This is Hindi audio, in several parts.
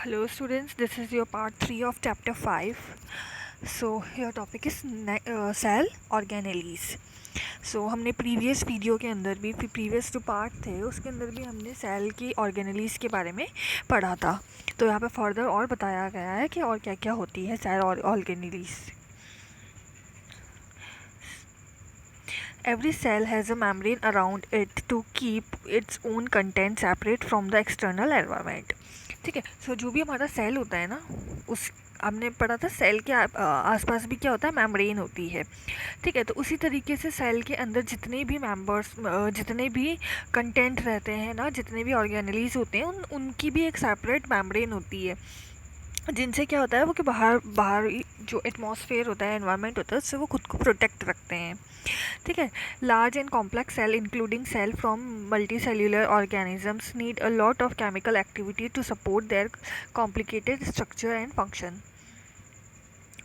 Hello students, this is your part 3 of chapter 5. So your topic is cell organelles. So हमने प्रीवियस वीडियो के अंदर भी प्रीवियस जो पार्ट थे उसके अंदर भी हमने सेल की ऑर्गेनेलीज के बारे में पढ़ा था। तो यहाँ पे फर्दर और बताया गया है कि और क्या क्या होती है cell organelles. Every cell has a membrane around it to keep its own content separate from the external environment. ठीक है, सो जो भी हमारा सेल होता है ना, उस हमने पढ़ा था सेल के आसपास भी क्या होता है, मेम्ब्रेन होती है। ठीक है, तो उसी तरीके से सेल के अंदर जितने भी मेंबर्स जितने भी कंटेंट रहते हैं ना, जितने भी ऑर्गेनेलीज होते हैं उनकी भी एक सेपरेट मेम्ब्रेन होती है, जिनसे क्या होता है वो कि बाहर बाहर जो एटमॉस्फेयर होता है, एनवायरनमेंट होता है, उससे वो खुद को प्रोटेक्ट रखते हैं। ठीक है, large and complex cell including cell from multi cellular organisms need a lot of chemical activity to support their complicated structure and function.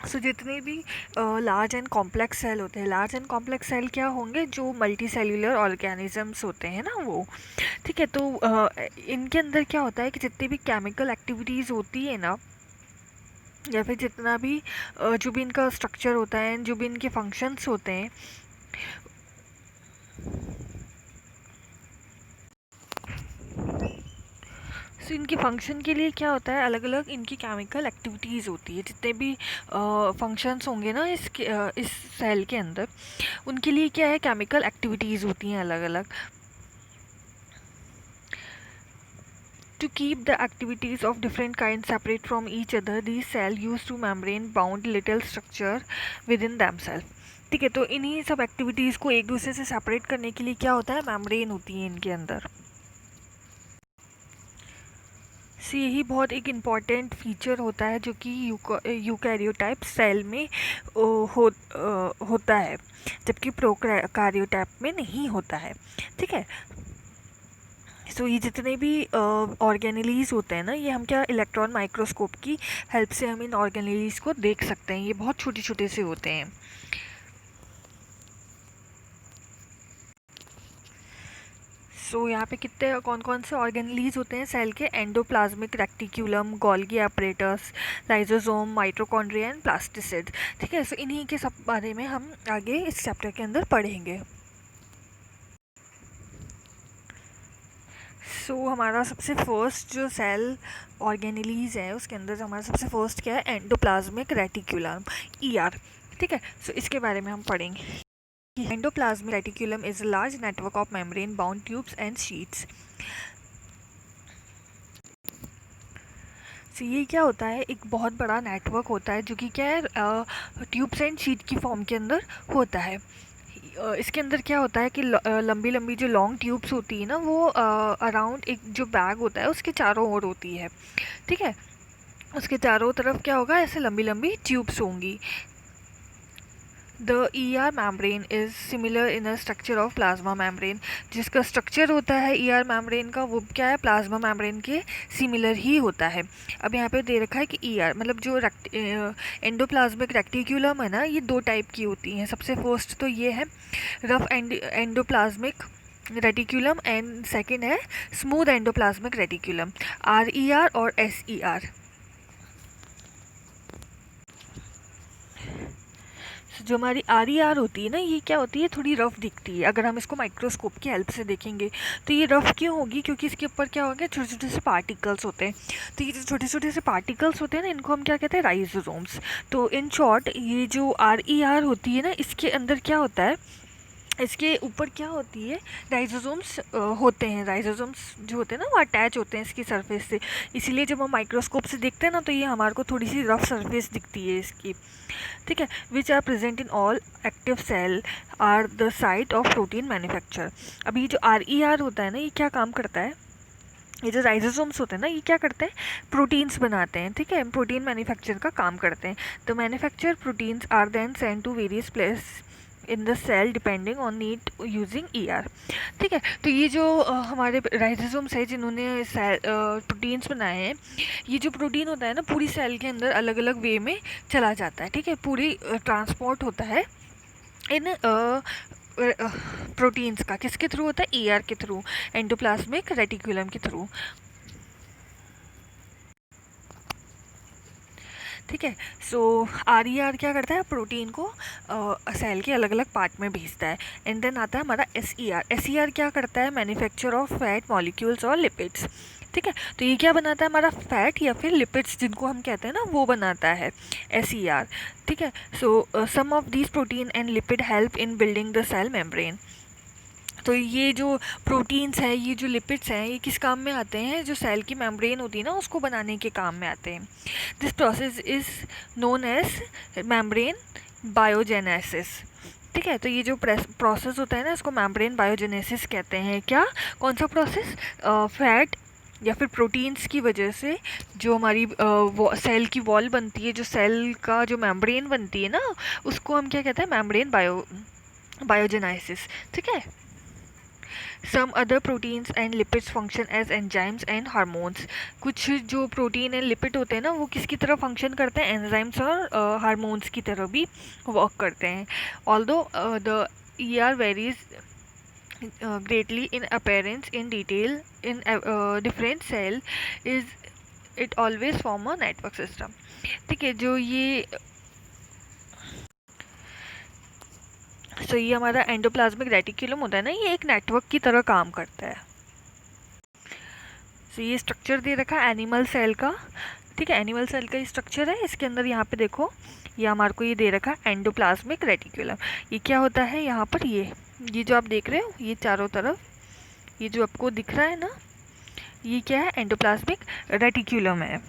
So जितने भी लार्ज एंड कॉम्प्लेक्स सेल होते हैं, लार्ज एंड कॉम्प्लेक्स सेल क्या होंगे, जो मल्टी सेल्यूलर ऑर्गेनिजम्स होते हैं ना वो। ठीक है, तो इनके अंदर क्या होता है कि जितनी भी केमिकल एक्टिविटीज़ होती है ना, या फिर जितना भी जो भी इनका स्ट्रक्चर होता है, जो भी इनके फंक्शंस होते हैं, सो इनके फंक्शन के लिए क्या होता है, अलग अलग इनकी केमिकल एक्टिविटीज़ होती है। जितने भी फंक्शंस होंगे ना इस सेल के अंदर, उनके लिए क्या है, केमिकल एक्टिविटीज़ होती हैं अलग अलग। To keep the activities of different kinds separate from each other, these cells use to membrane bound little structure within themselves. ठीक है, तो इन्हीं सब एक्टिविटीज़ को एक दूसरे से सेपरेट करने के लिए क्या होता है, मेम्ब्रेन होती है इनके अंदर। से यही बहुत एक इम्पॉर्टेंट फीचर होता है जो कि यूकैरियोटाइप सेल में होता है, जबकि प्रोकैरियोटाइप में नहीं होता है। ठीक है, सो ये जितने भी ऑर्गेनेलीज होते हैं ना, ये हम क्या इलेक्ट्रॉन माइक्रोस्कोप की हेल्प से हम इन ऑर्गेनेलीज को देख सकते हैं। ये बहुत छोटे छोटे से होते हैं। सो यहाँ पे कितने कौन कौन से ऑर्गेनेलीज होते हैं सेल के, endoplasmic reticulum, Golgi apparatus, lysosome, mitochondria and plastid. ठीक है, सो इन्हीं के सब बारे में हम आगे इस चैप्टर के अंदर पढ़ेंगे। सो हमारा सबसे फर्स्ट जो सेल ऑर्गेनेलीज है उसके अंदर हमारा सबसे फर्स्ट क्या है, एंडोप्लाज्मिक रेटिक्यूलम, ईआर। ठीक है, सो इसके बारे में हम पढ़ेंगे। Endoplasmic reticulum is a large network of membrane bound tubes and sheets. So ये क्या होता है, एक बहुत बड़ा नेटवर्क होता है जो कि क्या है, ट्यूब्स एंड शीट की फॉर्म के अंदर होता है। इसके अंदर क्या होता है कि लंबी लंबी जो लॉन्ग ट्यूब्स होती है ना, वो अराउंड एक जो बैग होता है उसके चारों ओर होती है। ठीक है, उसके चारों तरफ क्या होगा, ऐसे लंबी लंबी ट्यूब्स होंगी। The ER membrane is similar in a structure of plasma membrane। जिसका स्ट्रक्चर होता है ER membrane का, वो क्या है, प्लाज्मा membrane के सिमिलर ही होता है। अब यहाँ पे दे रखा है कि ER मतलब जो एंडोप्लाज्मिक रेक्टिक्यूलम है ना, ये दो टाइप की होती हैं। सबसे फर्स्ट तो ये है rough endoplasmic reticulum, and second है स्मूथ एंडोप्लाज्मिक रेटिक्यूलम, RER और SER। जो हमारी RER होती है ना, ये क्या होती है, थोड़ी रफ़ दिखती है। अगर हम इसको माइक्रोस्कोप की हेल्प से देखेंगे तो ये रफ़ क्यों होगी, क्योंकि इसके ऊपर क्या होगा, छोटे छोटे से पार्टिकल्स होते हैं। तो ये जो छोटे छोटे से पार्टिकल्स होते हैं ना, इनको हम क्या कहते हैं, राइजोसोम्स। तो इन शॉर्ट ये जो RER होती है ना, इसके अंदर क्या होता है, इसके ऊपर क्या होती है, राइजोसोम्स होते हैं। राइजोसोम्स जो होते हैं ना, वो अटैच होते हैं इसकी सरफेस से। इसीलिए जब हम माइक्रोस्कोप से देखते हैं ना, तो ये हमारे को थोड़ी सी रफ सरफेस दिखती है इसकी। ठीक है, which are present in all active cell are the site of protein manufacture. अभी ये जो RER होता है ना, ये क्या काम करता है, ये जो राइजोसोम्स होते हैं ना, ये क्या करते हैं, प्रोटीन्स बनाते हैं। ठीक है, प्रोटीन मैन्युफैक्चर का काम करते हैं। तो manufacture proteins are then send to various place in the cell depending on need using ER। ठीक है, तो ये जो हमारे राइजोसोम्स है जिन्होंने प्रोटीन्स बनाए हैं, ये जो प्रोटीन होता है ना, पूरी सेल के अंदर अलग अलग वे में चला जाता है। ठीक है, पूरी ट्रांसपोर्ट होता है इन प्रोटीन्स का, किसके थ्रू होता है, ER के थ्रू, एंडोप्लाज्मिक रेटिक्यूलम के थ्रू। ठीक है। सो RER क्या करता है, प्रोटीन को सेल के अलग अलग पार्ट में भेजता है। एंड देन आता है हमारा SER क्या करता है, मैन्युफैक्चर ऑफ फैट मॉलिक्यूल्स और लिपिड्स। ठीक है, तो ये क्या बनाता है, हमारा फैट या फिर लिपिड्स जिनको हम कहते हैं ना, वो बनाता है SER। ठीक है। So some of these protein and lipid help in building the cell membrane. तो ये जो प्रोटीन्स हैं, ये जो लिपिड्स हैं, ये किस काम में आते हैं, जो सेल की मेम्ब्रेन होती है ना, उसको बनाने के काम में आते हैं। This process is known as membrane biogenesis. ठीक है, तो ये जो प्रोसेस होता है ना, इसको मेम्ब्रेन बायोजेनेसिस कहते हैं। क्या, कौन सा प्रोसेस, फैट या फिर प्रोटीन्स की वजह से जो हमारी सेल की वॉल बनती है, जो सेल का जो मेम्ब्रेन बनती है ना, उसको हम क्या कहते हैं, मेम्ब्रेन बायोजेनाइसिस। ठीक है। Some other proteins and lipids function as enzymes and hormones. कुछ जो प्रोटीन एंड लिपिड होते हैं ना, वो किसकी तरह फंक्शन करते हैं, एंजाइम्स और हार्मोन्स की तरह भी वर्क करते हैं। Although the ER varies greatly in appearance in detail in different cell, is it always form a network system। ठीक है, जो ये ये हमारा एंडोप्लाज्मिक रेटिकुलम होता है ना, ये एक नेटवर्क की तरह काम करता है। ये स्ट्रक्चर दे रखा है एनिमल सेल का। ठीक है, एनिमल सेल का ये स्ट्रक्चर है। इसके अंदर यहाँ पे देखो, ये हमारे को ये दे रखा है एंडोप्लाज्मिक रेटिकुलम। ये क्या होता है, यहाँ पर ये जो आप देख रहे हो, ये चारों तरफ ये जो आपको दिख रहा है ना, ये क्या है, एंडोप्लाज्मिक रेटिकुलम है।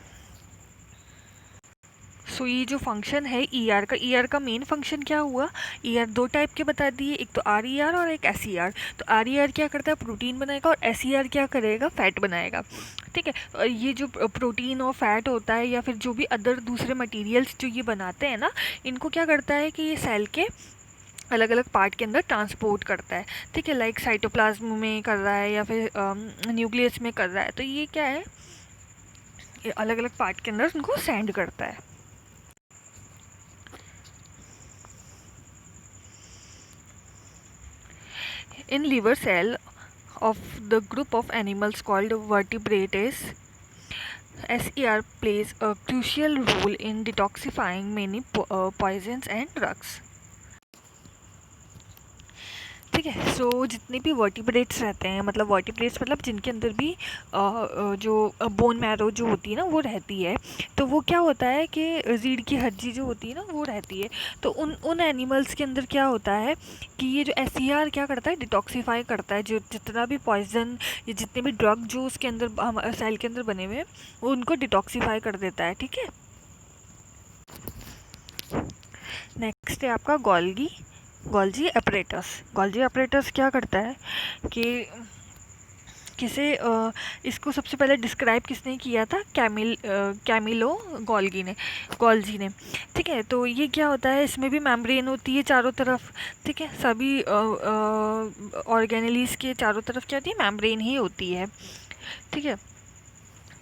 ये जो फंक्शन है ER का मेन फंक्शन क्या हुआ, ER दो टाइप के बता दिए, एक तो RER और एक SER। तो RER क्या करता है, प्रोटीन बनाएगा, और SER क्या करेगा, फैट बनाएगा। ठीक है, ये जो प्रोटीन और फैट होता है, या फिर जो भी अदर दूसरे मटेरियल्स जो ये बनाते हैं ना, इनको क्या करता है कि ये सेल के अलग अलग पार्ट के अंदर ट्रांसपोर्ट करता है। ठीक है, लाइक साइटोप्लाज्म में कर रहा है या फिर न्यूक्लियस में कर रहा है। तो ये क्या है, ये अलग अलग पार्ट के अंदर उनको सेंड करता है। In liver cell of the group of animals called vertebrates, SER plays a crucial role in detoxifying many poisons and drugs। ठीक है, जितने भी वर्टिब्रेट्स रहते हैं, मतलब वर्टिब्रेट्स मतलब जिनके अंदर भी जो बोन मैरो जो होती है ना, वो रहती है। तो वो क्या होता है कि रीढ़ की हड्डी जो होती है ना, वो रहती है। तो उन एनिमल्स के अंदर क्या होता है कि ये जो SER क्या करता है, डिटॉक्सीफाई करता है। जो जितना भी पॉइजन या जितने भी ड्रग जो उसके अंदर सेल के अंदर बने हुए हैं, वो उनको डिटॉक्सीफाई कर देता है। ठीक है, नेक्स्ट है आपका गोल्जी अपरेटस क्या करता है कि इसको सबसे पहले डिस्क्राइब किसने किया था, कैमिलो गोल्जी ने। ठीक है, तो ये क्या होता है, इसमें भी मेम्ब्रेन होती है चारों तरफ। ठीक है, सभी ऑर्गेनेलीज के चारों तरफ क्या होती है, मेम्ब्रेन ही होती है। ठीक है,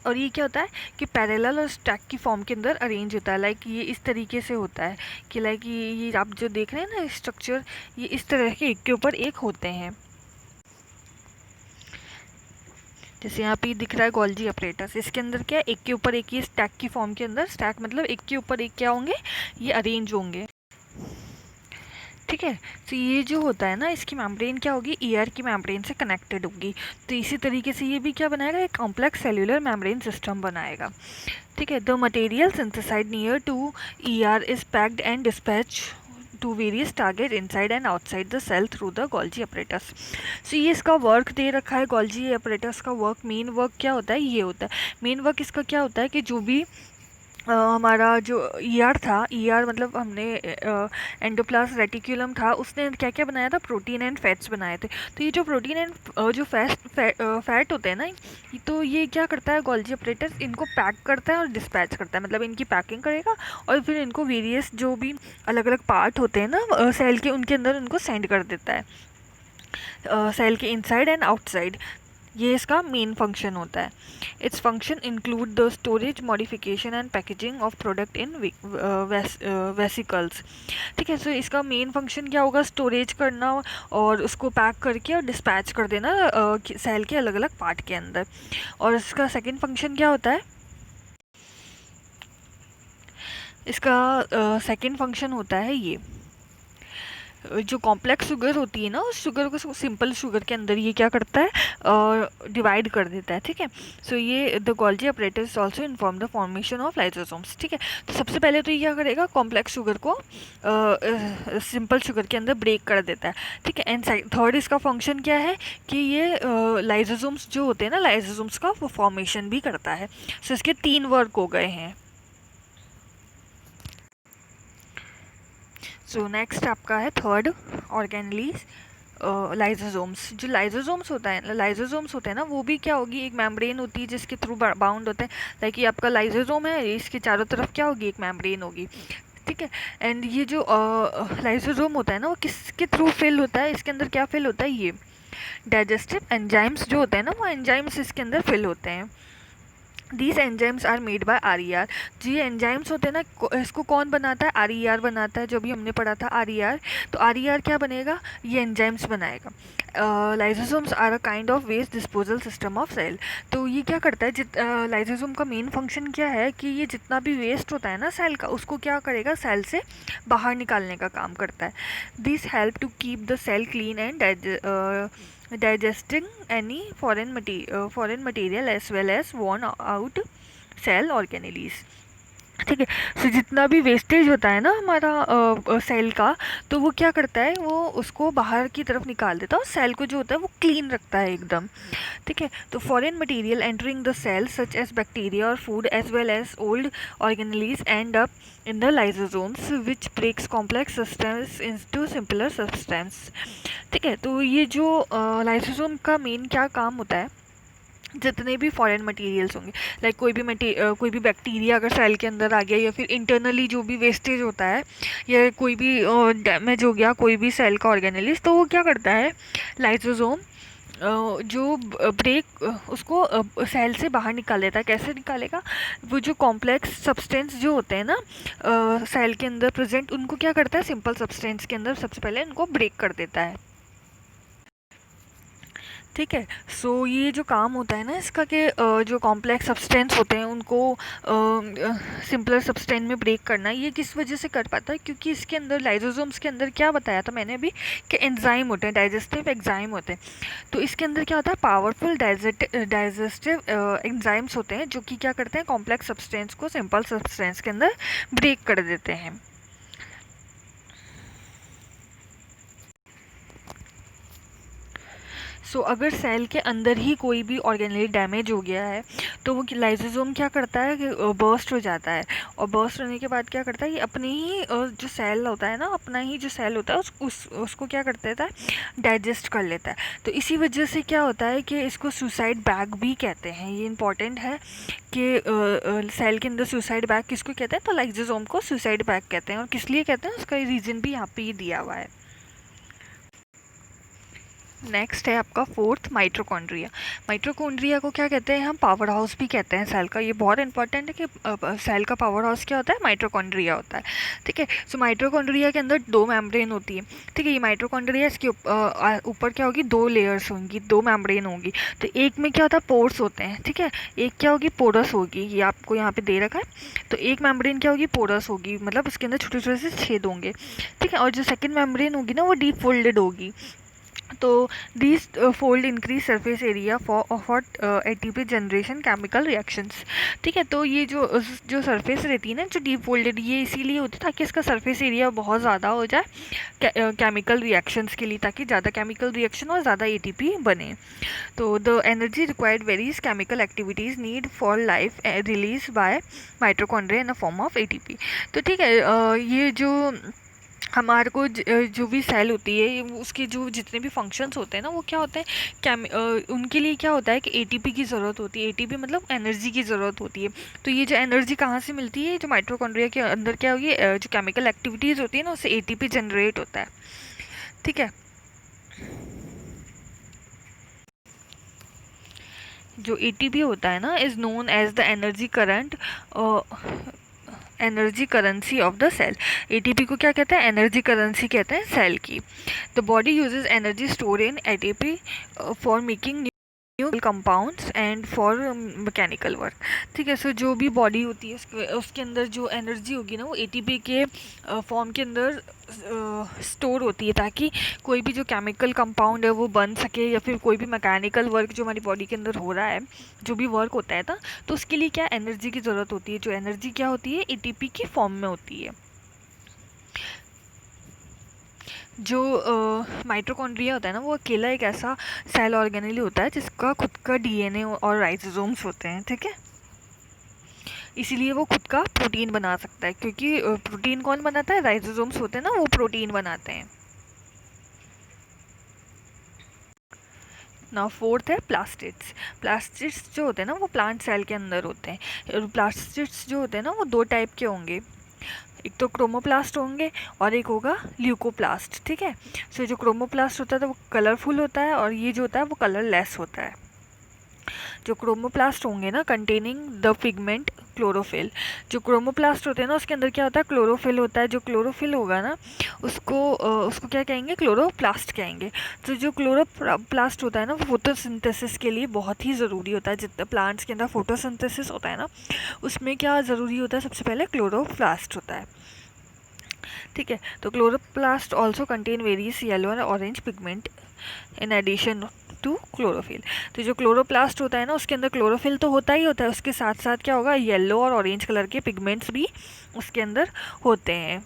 और ये क्या होता है कि पैरेलल और स्टैक की फॉर्म के अंदर अरेंज होता है। लाइक ये इस तरीके से होता है कि लाइक ये आप जो देख रहे हैं ना स्ट्रक्चर, ये इस तरह के एक के ऊपर एक होते हैं। जैसे यहाँ पे दिख रहा है गोल्जी अपरेटस, इसके अंदर क्या है, एक के ऊपर एक, ये स्टैक की फॉर्म के अंदर, स्टैक मतलब एक के ऊपर एक क्या होंगे, ये अरेंज होंगे। ठीक है, तो ये जो होता है ना, इसकी मेम्ब्रेन क्या होगी, ER की मेम्ब्रेन से कनेक्टेड होगी। तो इसी तरीके से ये भी क्या बनाएगा, एक कॉम्प्लेक्स सेल्यूलर मेम्ब्रेन सिस्टम बनाएगा। ठीक है, the material synthesised near to ER is packed and dispatch to various target inside and outside the cell through the Golgi apparatus. ये इसका वर्क दे रखा है, गोल्जी अपरेटस का वर्क, मेन वर्क क्या होता है, ये होता है। मेन वर्क इसका क्या होता है कि जो भी हमारा जो ER था, ER मतलब हमने एंडोप्लाज्म रेटिकुलम था, उसने क्या क्या बनाया था, प्रोटीन एंड फैट्स बनाए थे। तो ये जो प्रोटीन एंड जो फैट होते हैं ना, तो ये क्या करता है, गोल्जी अपरेटस इनको पैक करता है और डिस्पैच करता है। मतलब इनकी पैकिंग करेगा और फिर इनको वेरियस जो भी अलग अलग पार्ट होते हैं ना सेल के, उनके अंदर उनको सेंड कर देता है, सेल के इनसाइड एंड आउटसाइड। ये इसका मेन फंक्शन होता है। Its function include the storage, modification and packaging of product in vesicles. ठीक है, इसका मेन फंक्शन क्या होगा, स्टोरेज करना और उसको पैक करके और डिस्पैच कर देना सेल के अलग अलग पार्ट के अंदर। और इसका सेकेंड फंक्शन क्या होता है, इसका सेकंड फंक्शन होता है ये, जो कॉम्प्लेक्स शुगर होती है ना, उस शुगर को सिंपल शुगर के अंदर ये क्या करता है, डिवाइड कर देता है। ठीक है, सो ये the Golgi operators also inform the formation of lysosomes. ठीक है, तो सबसे पहले तो ये क्या करेगा, कॉम्प्लेक्स शुगर को सिंपल शुगर के अंदर ब्रेक कर देता है। ठीक है, एंड थर्ड इसका फंक्शन क्या है कि ये लाइसोसोम्स जो होते हैं ना, लाइसोसोम्स का फॉर्मेशन भी करता है। सो इसके 3 वर्क हो गए हैं। सो नेक्स्ट आपका है थर्ड ऑर्गेनलीज, लाइजोसोम्स। जो लाइजोसोम्स होते हैं ना, वो भी क्या होगी, एक मेम्ब्रेन होती है जिसके थ्रू बाउंड होते हैं। लाइक ये आपका लाइजोसोम है, इसके चारों तरफ क्या होगी, एक मेम्ब्रेन होगी। ठीक है, एंड ये जो लाइसोसोम होता है ना, वो किसके थ्रू फिल होता है, इसके अंदर क्या फिल होता है, ये डाइजेस्टिव एंजाइम्स जो होते हैं ना, वो एंजाइम्स इसके अंदर फिल होते हैं। These enzymes are made by RER। जो ये एंजाइम्स होते हैं ना, इसको कौन बनाता है, RER बनाता है। जो भी हमने पढ़ा था RER, तो RER क्या बनेगा, ये एंजाइम्स बनाएगा। Lysosomes are a kind of waste disposal system of cell. तो ये क्या करता है, लाइसोसोम का मेन फंक्शन क्या है कि ये जितना भी वेस्ट होता है ना सेल का, उसको क्या करेगा, सेल से बाहर निकालने का काम करता है। This help to keep the cell clean and digesting any foreign material as well as worn out cell organelles। ठीक है, सो जितना भी वेस्टेज होता है ना हमारा सेल का, तो वो क्या करता है, वो उसको बाहर की तरफ निकाल देता है और सेल को जो होता है वो क्लीन रखता है एकदम। ठीक है, तो foreign material entering the cell such as bacteria और food as well as old organelles end up in the lysosomes which breaks complex substance into simpler substance. ठीक है, तो ये जो लाइसोसोम का मेन क्या काम होता है, जितने भी फॉरेन मटेरियल्स होंगे, लाइक कोई भी बैक्टीरिया अगर सेल के अंदर आ गया, या फिर इंटरनली जो भी वेस्टेज होता है, या कोई भी डैमेज हो गया कोई भी सेल का ऑर्गेनेलिस, तो वो क्या करता है, लाइसोसोम जो ब्रेक उसको सेल से बाहर निकाल लेता है। कैसे निकालेगा, वो जो कॉम्प्लेक्स सब्सटेंस जो होते हैं ना सेल के अंदर प्रेजेंट, उनको क्या करता है, सिंपल सब्सटेंस के अंदर सबसे पहले उनको ब्रेक कर देता है। ठीक है, सो ये जो काम होता है ना इसका कि जो कॉम्प्लेक्स सब्सटेंस होते हैं उनको सिंपलर सब्सटेंस में ब्रेक करना, ये किस वजह से कर पाता है, क्योंकि इसके अंदर लाइसोसोम्स के अंदर क्या बताया था मैंने अभी कि एंजाइम होते हैं, डाइजेस्टिव एंजाइम होते हैं। तो इसके अंदर क्या होता है, पावरफुल डाइजेस्टिव एंजाइम्स होते हैं जो कि क्या करते हैं, कॉम्प्लेक्स सब्सटेंस को सिंपल सब्सटेंस के अंदर ब्रेक कर देते हैं। सो अगर सेल के अंदर ही कोई भी ऑर्गेनेल डैमेज हो गया है, तो वो लाइसोसोम क्या करता है कि बर्स्ट हो जाता है, और बर्स्ट होने के बाद क्या करता है, ये अपने ही जो सेल होता है ना, अपना ही जो सेल होता है उसको क्या कर देता है, डाइजेस्ट कर लेता है। तो इसी वजह से क्या होता है कि इसको सुसाइड बैग भी कहते हैं। ये इंपॉर्टेंट है कि सेल के अंदर सुसाइड बैग किसको कहते हैं, तो लाइसोसोम को सुसाइड बैग कहते हैं। और किस लिए कहते हैं, उसका रीज़न भी यहाँ पे ही दिया हुआ है। नेक्स्ट है आपका फोर्थ, माइटोकॉन्ड्रिया। माइटोकॉन्ड्रिया को क्या कहते हैं हम, पावर हाउस भी कहते हैं सेल का। ये बहुत इंपॉर्टेंट है कि सेल का पावर हाउस क्या होता है, माइटोकॉन्ड्रिया होता है। ठीक है, सो माइटोकॉन्ड्रिया के अंदर 2 मेम्ब्रेन होती है। ठीक है, ये माइटोकॉन्ड्रिया, इसके ऊपर क्या होगी, 2 लेयर्स होंगी, 2 मेम्ब्रेन होंगी। तो एक में क्या होता है, पोर्स होते हैं। ठीक है, एक क्या होगी, पोरस होगी, ये आपको यहाँ पे दे रखा है। तो एक मेम्ब्रेन क्या होगी, पोरस होगी, मतलब उसके अंदर छोटे छोटे से छेद होंगे। ठीक है, और जो सेकेंड मेम्ब्रेन होगी ना, वो डीप फोल्डेड होगी। तो these fold increase surface area for ATP generation chemical reactions. ठीक है, तो ये जो सरफेस रहती है ना, जो डीप फोल्डेड, ये इसीलिए होती है ताकि इसका सरफेस एरिया बहुत ज़्यादा हो जाए केमिकल रिएक्शंस के लिए, ताकि ज़्यादा केमिकल रिएक्शन और ज़्यादा ATP बने। तो the energy required varies chemical activities need for life release by mitochondria in a form of ATP। तो ठीक है, ये जो हमारे को जो भी सेल होती है, उसके जो जितने भी फंक्शंस होते हैं ना, वो क्या होते हैं, उनके लिए क्या होता है कि ATP की ज़रूरत होती है। ATP मतलब एनर्जी की ज़रूरत होती है। तो ये जो एनर्जी कहाँ से मिलती है, जो माइटोकॉन्ड्रिया के अंदर क्या होगी, जो केमिकल एक्टिविटीज़ होती है ना, उससे ATP जनरेट होता है। ठीक है, जो ATP होता है ना, is known as the energy current, energy currency of the cell. ATP को क्या कहते हैं, एनर्जी करेंसी कहते हैं सेल की। The body uses energy store in ATP for making new new compounds and for mechanical work. ठीक है, सो जो भी बॉडी होती है उसके अंदर जो एनर्जी होगी ना वो एटीपी के फॉर्म के अंदर स्टोर होती है, ताकि कोई भी जो केमिकल कंपाउंड है वो बन सके, या फिर कोई भी मैकेनिकल वर्क जो हमारी बॉडी के अंदर हो रहा है, जो भी वर्क होता है ना, तो उसके लिए क्या एनर्जी की ज़रूरत होती है। जो एनर्जी क्या होती है, एटीपी की फॉर्म में होती है। जो माइटोकॉन्ड्रिया होता है ना, वो अकेला एक ऐसा सेल ऑर्गेनेल होता है जिसका खुद का डीएनए और राइबोसोम्स होते हैं। ठीक है, इसीलिए वो खुद का प्रोटीन बना सकता है, क्योंकि प्रोटीन कौन बनाता है, राइबोसोम्स होते हैं ना, वो प्रोटीन बनाते हैं। ना फोर्थ है प्लास्टिड्स। प्लास्टिड्स जो होते हैं ना वो प्लांट सेल के अंदर होते हैं। प्लास्टिड्स जो होते हैं ना वो दो टाइप के होंगे, एक तो क्रोमोप्लास्ट होंगे और एक होगा ल्यूकोप्लास्ट। ठीक है, सो जो क्रोमोप्लास्ट होता है तो वो कलरफुल होता है, और ये जो होता है वो कलरलेस होता है। जो क्रोमोप्लास्ट होंगे ना कंटेनिंग द पिगमेंट क्लोरोफिल, जो क्रोमोप्लास्ट होते हैं ना उसके अंदर क्या होता है, क्लोरोफिल होता है। जो क्लोरोफिल होगा ना उसको क्या कहेंगे, क्लोरोप्लास्ट कहेंगे। तो जो क्लोरोप्लास्ट होता है ना वो फोटोसिंथेसिस के लिए बहुत ही ज़रूरी होता है। जितना प्लांट्स के अंदर फोटोसिंथेसिस होता है ना, उसमें क्या ज़रूरी होता है, सबसे पहले क्लोरोप्लास्ट होता है। ठीक है, तो chloroplast also contain various yellow and orange pigment in addition to chlorophyll. तो जो क्लोरोप्लास्ट होता है ना उसके अंदर क्लोरोफिल तो होता ही होता है, उसके साथ साथ क्या होगा, येलो और ऑरेंज कलर के पिगमेंट्स भी उसके अंदर होते हैं।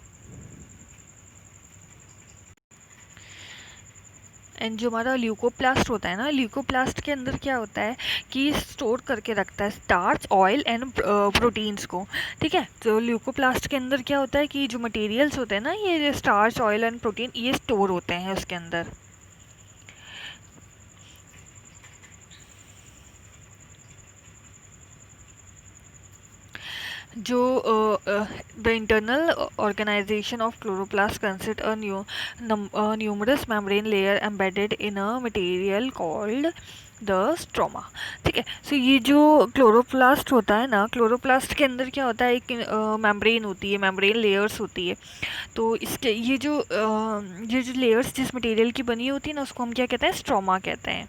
एंड जो हमारा ल्यूकोप्लास्ट होता है ना, ल्यूकोप्लास्ट के अंदर क्या होता है कि स्टोर करके रखता है स्टार्च, ऑयल एंड प्रोटीन्स को। ठीक है, तो ल्यूकोप्लास्ट के अंदर क्या होता है कि जो मटेरियल्स होते हैं ना, ये स्टार्च, ऑयल एंड प्रोटीन, ये स्टोर होते हैं उसके अंदर। जो the internal organisation of chloroplast consist a numerous membrane layer embedded in a material called the stroma. ठीक है, सो ये जो क्लोरोप्लास्ट होता है ना, क्लोरोप्लास्ट के अंदर क्या होता है, एक मेम्ब्रेन होती है, मेम्ब्रेन लेयर्स होती है। तो इसके ये जो लेयर्स जिस मटेरियल की बनी होती है ना, उसको हम क्या कहते हैं, स्ट्रोमा कहते हैं।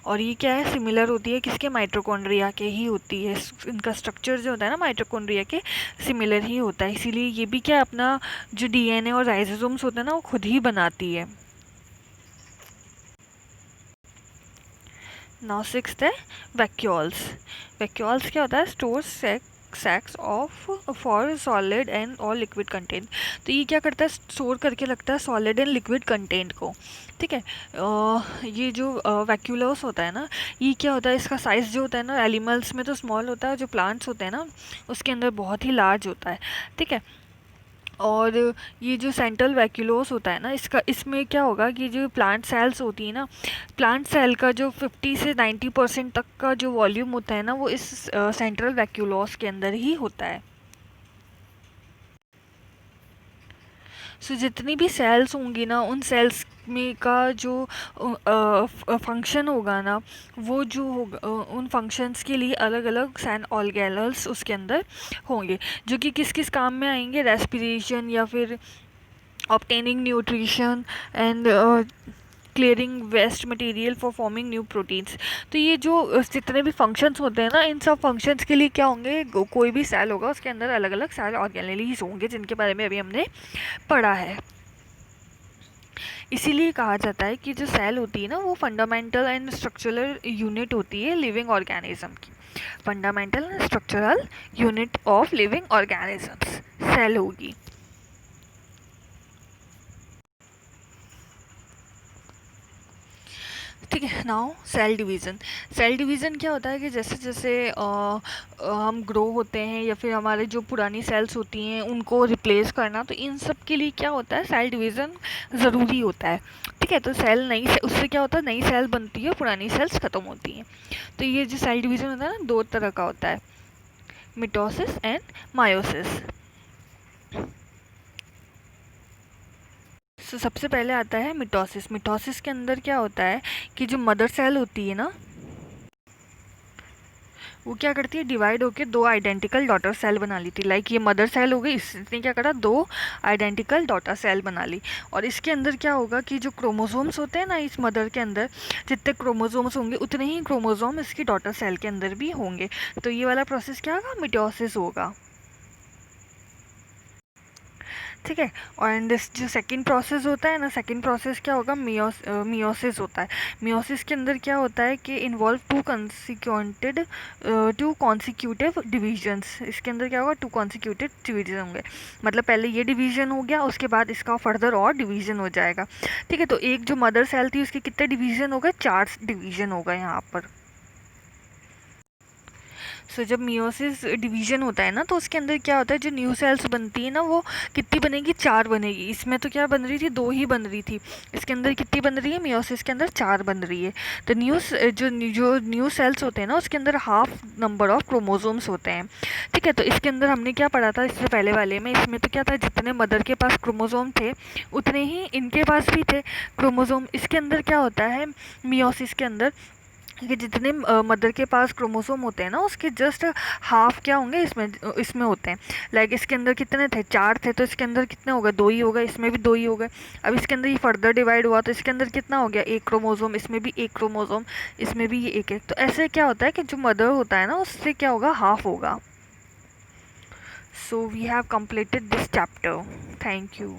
और ये क्या है, सिमिलर होती है किसके, माइटोकॉन्ड्रिया के ही होती है। इनका स्ट्रक्चर जो होता है ना माइटोकॉन्ड्रिया के सिमिलर ही होता है, इसीलिए ये भी क्या अपना जो डीएनए और राइबोसोम्स होता है ना वो खुद ही बनाती है। नाउ सिक्स्थ है वैक्यूल्स। वैक्यूल्स क्या होता है, store sacs of for solid and और लिक्विड कंटेंट। तो ये क्या करता है, स्टोर करके रखता है सॉलिड एंड लिक्विड कंटेंट को। ठीक है, ये जो वैक्यूलस होता है ना, ये क्या होता है, इसका साइज़ जो होता है ना, एनिमल्स में तो स्मॉल होता है, जो प्लांट्स होते हैं ना उसके अंदर बहुत ही लार्ज होता है। ठीक है, और ये जो सेंट्रल वैक्यूलोस होता है ना, इसमें क्या होगा कि जो प्लांट सेल्स होती है ना, प्लांट सेल का जो 50 से 90% तक का जो वॉल्यूम होता है ना वो इस सेंट्रल वैक्यूलोस के अंदर ही होता है। सो जितनी भी सेल्स होंगी ना, उन सेल्स में का जो फंक्शन होगा ना, वो जो होगा उन फंक्शंस के लिए अलग अलग सैन ऑर्गेनल्स उसके अंदर होंगे, जो कि किस किस काम में आएंगे, रेस्पिरेशन या फिर obtaining nutrition and clearing waste material for forming new proteins. तो ये जो जितने भी फंक्शंस होते हैं ना, इन सब फंक्शंस के लिए क्या होंगे, कोई भी सेल होगा उसके अंदर अलग अलग सेल ऑर्गेनेल्स होंगे, जिनके बारे में अभी हमने पढ़ा है। इसीलिए कहा जाता है कि जो सेल होती है ना वो फंडामेंटल एंड स्ट्रक्चरल यूनिट होती है लिविंग ऑर्गेनिज्म की। Fundamental and structural unit of living organisms cell होगी। ठीक है, now cell division. Cell division क्या होता है कि जैसे जैसे हम ग्रो होते हैं या फिर हमारे जो पुरानी सेल्स होती हैं उनको रिप्लेस करना, तो इन सब के लिए क्या होता है, सेल डिवीज़न ज़रूरी होता है। ठीक है, तो उससे क्या होता है, नई सेल बनती है, पुरानी सेल्स ख़त्म होती हैं। तो ये जो सेल डिवीज़न होता है ना, दो तरह का होता है, मिटोसिस एंड मायोसिस। सबसे पहले आता है मिटोसिस। मिटोसिस के अंदर क्या होता है कि जो मदर सेल होती है ना, वो क्या करती है, डिवाइड होके दो आइडेंटिकल डॉटर सेल बना ली थी। लाइक ये मदर सेल हो गई, इसने क्या करा, दो आइडेंटिकल डॉटर सेल बना ली। और इसके अंदर क्या होगा कि जो क्रोमोसोम्स होते हैं ना इस मदर के अंदर, जितने क्रोमोसोम्स होंगे उतने ही क्रोमोसोम इसकी डॉटर सेल के अंदर भी होंगे। तो ये वाला प्रोसेस क्या होगा, मिटोसिस होगा। ठीक है। और एंड दिस जो सेकंड प्रोसेस होता है ना, सेकंड प्रोसेस क्या होगा, मियोसिस होता है। मियोसिस के अंदर क्या होता है कि इन्वॉल्व टू कॉन्सिक्यूटिव डिविजन्स। इसके अंदर क्या होगा, टू कॉन्सिक्यूटिव डिवीजन होंगे। मतलब पहले ये डिवीजन हो गया, उसके बाद इसका फर्दर और डिवीजन हो जाएगा। ठीक है। तो एक जो मदर सेल थी उसके कितने डिवीजन हो गए, 4 डिवीजन हो गए यहाँ पर। सो जब मियोसिस डिवीजन होता है ना, तो उसके अंदर क्या होता है, जो न्यू सेल्स बनती है ना वो कितनी बनेगी, 4 बनेगी। इसमें तो क्या बन रही थी, 2 ही बन रही थी। इसके अंदर कितनी बन रही है, मियोसिस के अंदर 4 बन रही है। तो जो न्यू सेल्स होते हैं ना उसके अंदर हाफ नंबर ऑफ क्रोमोसोम्स होते हैं। ठीक है। तो इसके अंदर हमने क्या पढ़ा था इससे पहले वाले में, इसमें तो क्या था, जितने मदर के पास क्रोमोसोम थे उतने ही इनके पास भी थे क्रोमोसोम। इसके अंदर क्या होता है, मियोसिस के अंदर, कि जितने मदर के पास क्रोमोसोम होते हैं ना उसके जस्ट हाफ क्या होंगे, इसमें इसमें होते हैं। लाइक इसके अंदर कितने थे, 4 थे, तो इसके अंदर कितने हो गए, 2 ही हो गए, इसमें भी 2 ही हो गए। अब इसके अंदर ये फर्दर डिवाइड हुआ तो इसके अंदर कितना हो गया, 1 क्रोमोसोम, इसमें भी 1 क्रोमोसोम, इसमें भी ये 1 है। तो ऐसे क्या होता है कि जो मदर होता है ना उससे क्या होगा, हाफ होगा। So we have completed this chapter. Thank you.